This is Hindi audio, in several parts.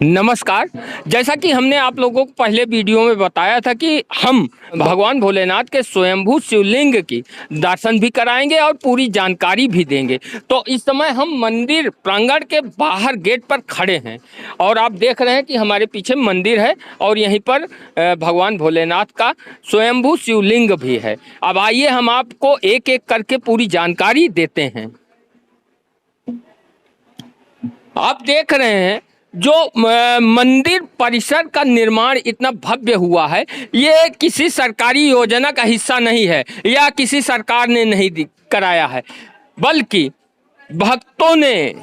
नमस्कार। जैसा कि हमने आप लोगों को पहले वीडियो में बताया था कि हम भगवान भोलेनाथ के स्वयंभू शिवलिंग की दर्शन भी कराएंगे और पूरी जानकारी भी देंगे। तो इस समय हम मंदिर प्रांगण के बाहर गेट पर खड़े हैं और आप देख रहे हैं कि हमारे पीछे मंदिर है और यहीं पर भगवान भोलेनाथ का स्वयंभू शिवलिंग भी है। अब आइए हम आपको एक एक करके पूरी जानकारी देते हैं। आप देख रहे हैं जो मंदिर परिसर का निर्माण इतना भव्य हुआ है, ये किसी सरकारी योजना का हिस्सा नहीं है या किसी सरकार ने नहीं कराया है, बल्कि भक्तों ने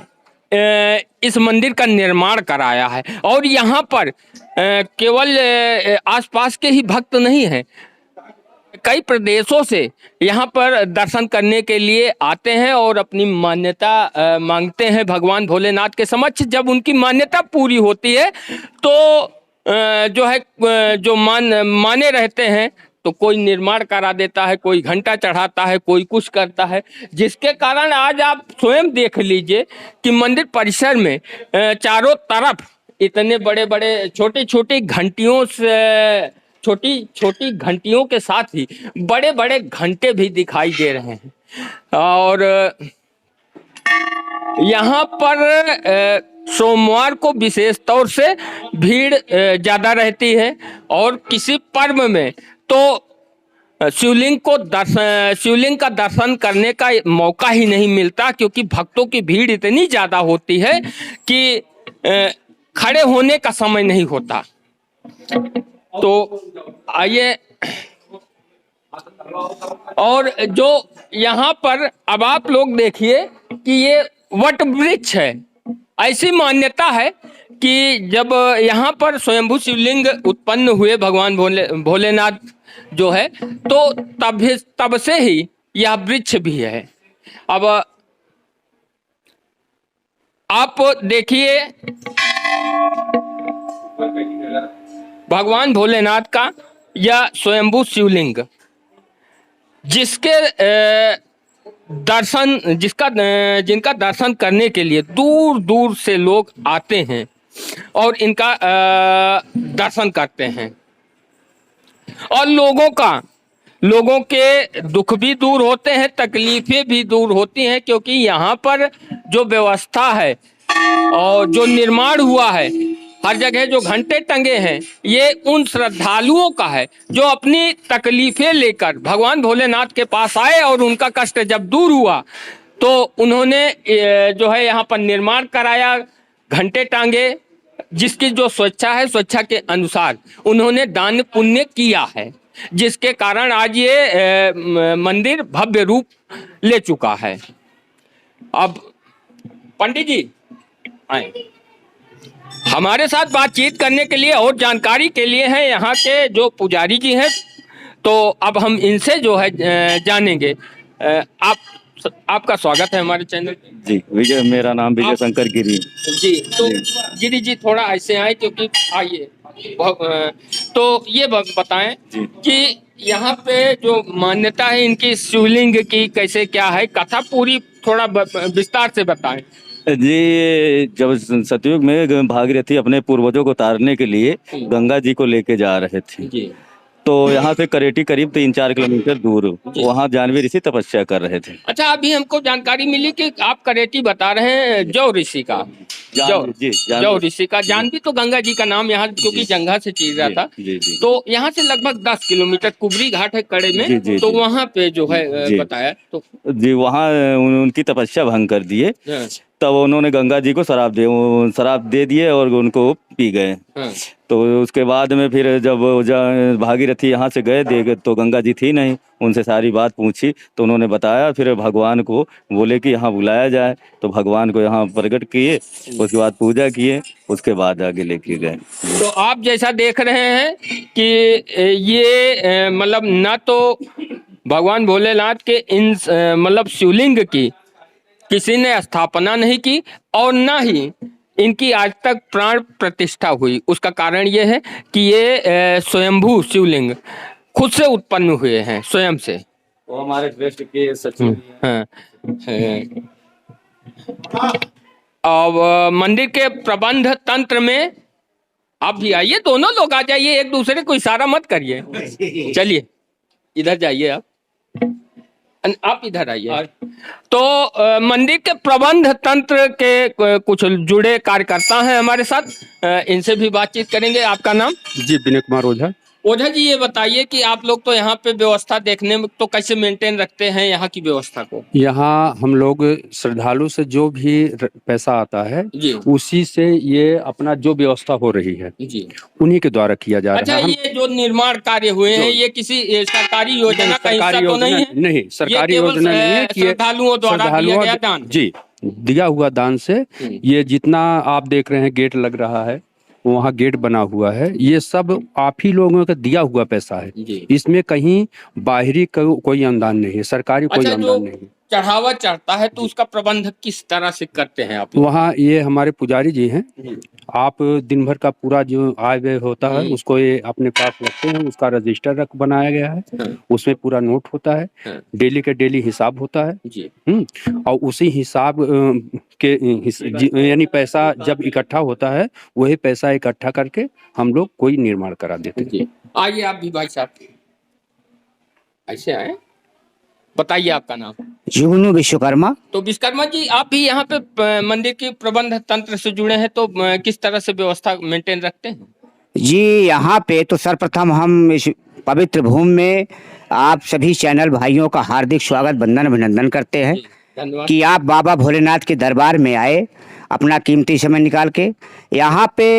इस मंदिर का निर्माण कराया है। और यहाँ पर केवल आसपास के ही भक्त नहीं हैं, कई प्रदेशों से यहाँ पर दर्शन करने के लिए आते हैं और अपनी मान्यता मांगते हैं भगवान भोलेनाथ के समक्ष। जब उनकी मान्यता पूरी होती है तो जो है जो माने रहते हैं तो कोई निर्माण करा देता है, कोई घंटा चढ़ाता है, कोई कुछ करता है, जिसके कारण आज आप स्वयं देख लीजिए कि मंदिर परिसर में चारों तरफ इतने बड़े बड़े छोटी छोटी घंटियों से छोटी छोटी घंटियों के साथ ही बड़े बड़े घंटे भी दिखाई दे रहे हैं। और यहाँ पर सोमवार को विशेष तौर से भीड़ ज़्यादा रहती है और किसी पर्व में तो शिवलिंग का दर्शन करने का मौका ही नहीं मिलता, क्योंकि भक्तों की भीड़ इतनी ज़्यादा होती है कि खड़े होने का समय नहीं होता। तो आइए, और जो यहाँ पर अब आप लोग देखिए कि ये वट वृक्ष है। ऐसी मान्यता है कि जब यहाँ पर स्वयंभू शिवलिंग उत्पन्न हुए भगवान भोलेनाथ जो है, तो तब से ही यह वृक्ष भी है। अब आप देखिए भगवान भोलेनाथ का यह स्वयंभू शिवलिंग जिनका दर्शन करने के लिए दूर दूर से लोग आते हैं और इनका दर्शन करते हैं। और लोगों के दुख भी दूर होते हैं, तकलीफें भी दूर होती हैं, क्योंकि यहाँ पर जो व्यवस्था है और जो निर्माण हुआ है, हर जगह जो घंटे टंगे हैं, ये उन श्रद्धालुओं का है जो अपनी तकलीफें लेकर भगवान भोलेनाथ के पास आए और उनका कष्ट जब दूर हुआ तो उन्होंने जो है यहाँ पर निर्माण कराया, घंटे टांगे, जिसकी जो स्वेच्छा है, स्वेच्छा के अनुसार उन्होंने दान पुण्य किया है, जिसके कारण आज ये मंदिर भव्य रूप ले चुका है। अब पंडित जी आए हमारे साथ बातचीत करने के लिए और जानकारी के लिए हैं यहाँ के जो पुजारी जी हैं, तो अब हम इनसे जो है जानेंगे। आपका स्वागत है हमारे चैनल पे। जी विजय, मेरा नाम विजय शंकर गिरी जी। तो गिरी जी थोड़ा ऐसे आए, क्योंकि आइए तो ये बताएं कि यहाँ पे जो मान्यता है इनकी शिवलिंग की, कैसे क्या है, कथा पूरी थोड़ा विस्तार से बताएं। जी, जब सतयुग में भागीरथी अपने पूर्वजों को तारने के लिए गंगा जी को लेके जा रहे थे जी। तो यहाँ से करेटी करीब 3-4 किलोमीटर दूर वहाँ जानवी ऋषि तपस्या कर रहे थे। अच्छा, अभी हमको जानकारी मिली कि आप करेटी बता रहे हैं जौ ऋषि का। जौ ऋषि का। जानवी तो गंगा जी का नाम यहाँ, क्योंकि जंगा से चीर रहा था। तो यहाँ से लगभग 10 किलोमीटर कुबरी घाट है कड़े में, तो वहाँ पे जो है बताया तो जी, वहाँ उनकी तपस्या भंग कर दिए, तब उन्होंने गंगा जी को शराब दे दिए और उनको पी गए। तो उसके बाद में फिर जब भागीरथी यहाँ से गए देखे तो गंगा जी थी नहीं, उनसे सारी बात पूछी तो उन्होंने बताया, फिर भगवान को बोले कि यहाँ बुलाया जाए, तो भगवान को यहाँ प्रकट किए, उसके बाद पूजा किए, उसके बाद आगे लेके गए। तो आप जैसा देख रहे हैं कि ये मतलब न तो भगवान भोलेनाथ के इन मतलब शिवलिंग की किसी ने स्थापना नहीं की और न ही इनकी आज तक प्राण प्रतिष्ठा हुई। उसका कारण ये है कि ये स्वयंभू शिवलिंग खुद से उत्पन्न हुए हैं, स्वयं से। वो हमारे ट्रस्ट के सचिव हाँ। और मंदिर के प्रबंध तंत्र में आप भी आइए, दोनों लोग आ जाइए, एक दूसरे को इशारा मत करिए। चलिए इधर जाइए आप इधर आइए। तो मंदिर के प्रबंध तंत्र के कुछ जुड़े कार्यकर्ता हैं हमारे साथ, इनसे भी बातचीत करेंगे। आपका नाम? जी विनय कुमार ओझा। ओझा जी, ये बताइए कि आप लोग तो यहाँ पे व्यवस्था देखने में तो कैसे मेंटेन रखते हैं यहाँ की व्यवस्था को? यहाँ हम लोग श्रद्धालु से जो भी पैसा आता है जी उसी से ये अपना जो व्यवस्था हो रही है जी, उन्हीं के द्वारा किया जा अच्छा, रहा है। ये जो निर्माण कार्य हुए हैं ये किसी सरकारी योजना का हिस्सा तो नहीं है? नहीं, सरकारी ये केवल योजना नहीं है कि ये श्रद्धालुओं द्वारा दिया गया दान है। जी, दिया हुआ दान से ये जितना आप देख रहे हैं गेट लग रहा है, वहाँ गेट बना हुआ है, ये सब आप ही लोगों का दिया हुआ पैसा है। जी। इसमें कहीं बाहरी कोई अनुदान नहीं है, सरकारी कोई अच्छा, अनुदान नहीं है। चढ़ावा चढ़ता है तो उसका प्रबंध किस तरह से करते हैं आप लोग? वहाँ ये हमारे पुजारी जी हैं, आप दिन भर का पूरा जो आय व्यय होता है उसको ये अपने पास रखते हैं, उसका रजिस्टर रख बनाया गया है, उसमें पूरा नोट होता है, डेली का डेली हिसाब होता है जी। और उसी हिसाब के यानी पैसा जब इकट्ठा होता है वही पैसा इकट्ठा करके हम लोग कोई निर्माण करा देते हैं। आइए आप भी भाई साहब, ऐसे आए, बताइए आपका नाम? जुगनू विश्वकर्मा। तो विश्वकर्मा जी, आप भी यहाँ पे मंदिर के प्रबंध तंत्र से जुड़े हैं, तो किस तरह से व्यवस्था मेंटेन रखते हैं? जी, यहाँ पे तो सर्वप्रथम हम इस पवित्र भूमि में आप सभी चैनल भाइयों का हार्दिक स्वागत, वंदन, अभिनंदन करते हैं धन्यवाद कि आप बाबा भोलेनाथ के दरबार में आए अपना कीमती समय निकाल के। यहाँ पे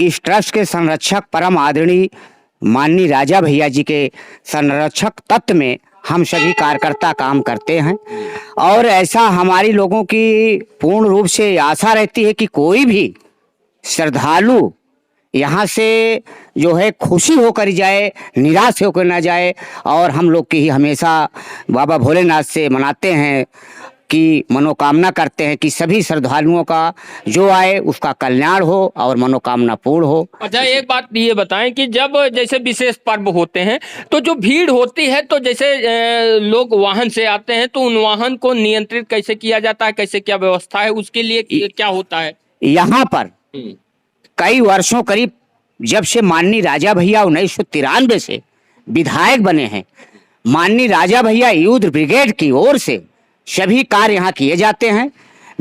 इस ट्रस्ट के संरक्षक परम आदरणीय माननीय राजा भैया जी के संरक्षक तत्व में हम सभी कार्यकर्ता काम करते हैं और ऐसा हमारी लोगों की पूर्ण रूप से आशा रहती है कि कोई भी श्रद्धालु यहाँ से जो है खुशी होकर जाए, निराश होकर ना जाए। और हम लोग की ही हमेशा बाबा भोलेनाथ से मनाते हैं कि मनोकामना करते हैं कि सभी श्रद्धालुओं का जो आए उसका कल्याण हो और मनोकामना पूर्ण हो। अच्छा, एक बात ये बताएं कि जब जैसे विशेष पर्व होते हैं तो जो भीड़ होती है, तो जैसे लोग वाहन से आते हैं तो उन वाहन को नियंत्रित कैसे किया जाता है, कैसे क्या व्यवस्था है, उसके लिए क्या होता है? यहाँ पर कई वर्षों करीब जब से माननीय राजा भैया 1993 से विधायक बने हैं, माननीय राजा भैया युद्ध ब्रिगेड की ओर से सभी कार्य यहाँ किए जाते हैं।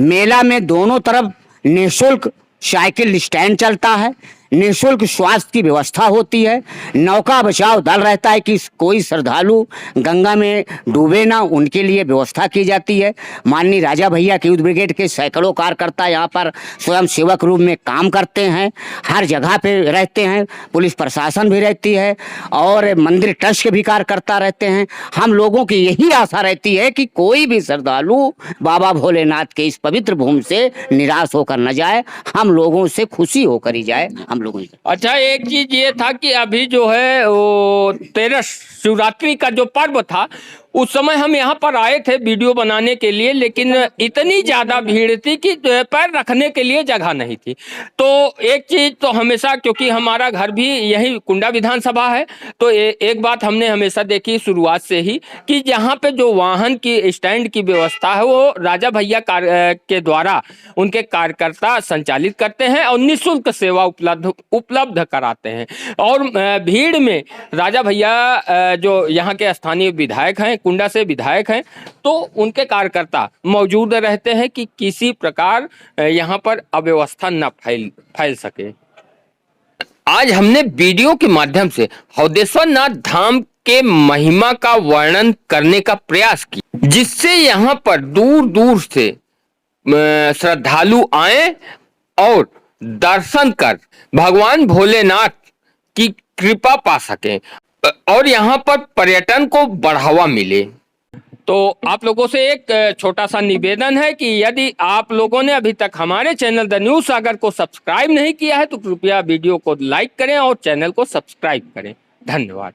मेला में दोनों तरफ निःशुल्क साइकिल स्टैंड चलता है, निःशुल्क स्वास्थ्य की व्यवस्था होती है, नौका बचाव दल रहता है कि कोई श्रद्धालु गंगा में डूबे ना, उनके लिए व्यवस्था की जाती है। माननीय राजा भैया के युद्ध ब्रिगेड के सैकड़ों कार्यकर्ता यहाँ पर स्वयं सेवक रूप में काम करते हैं, हर जगह पे रहते हैं, पुलिस प्रशासन भी रहती है और मंदिर ट्रस्ट के भी कार्यकर्ता रहते हैं। हम लोगों की यही आशा रहती है कि कोई भी श्रद्धालु बाबा भोलेनाथ के इस पवित्र भूमि से निराश होकर न जाए, हम लोगों से खुशी होकर ही जाए हम लोगों से। अच्छा, एक चीज ये था कि अभी जो है वो 13 शिवरात्रि का जो पर्व था उस समय हम यहाँ पर आए थे वीडियो बनाने के लिए, लेकिन इतनी ज्यादा भीड़ थी कि पैर रखने के लिए जगह नहीं थी। तो एक चीज तो हमेशा, क्योंकि हमारा घर भी यही कुंडा विधानसभा है, तो एक बात हमने हमेशा देखी शुरुआत से ही कि जहाँ पे जो वाहन की स्टैंड की व्यवस्था है वो राजा भैया के द्वारा उनके कार्यकर्ता संचालित करते हैं और निःशुल्क सेवा उपलब्ध कराते हैं। और भीड़ में राजा भैया जो यहाँ के स्थानीय विधायक हैं, कुंडा से विधायक हैं, तो उनके कार्यकर्ता मौजूद रहते हैं कि किसी प्रकार यहाँ पर अव्यवस्था न फैल सके। आज हमने वीडियो के माध्यम से हौदेश्वर नाथ धाम के महिमा का वर्णन करने का प्रयास किया, जिससे यहाँ पर दूर दूर से श्रद्धालु आए और दर्शन कर भगवान भोलेनाथ की कृपा पा सकें और यहाँ पर पर्यटन को बढ़ावा मिले। तो आप लोगों से एक छोटा सा निवेदन है कि यदि आप लोगों ने अभी तक हमारे चैनल द न्यूज़ सागर को सब्सक्राइब नहीं किया है तो कृपया वीडियो को लाइक करें और चैनल को सब्सक्राइब करें। धन्यवाद।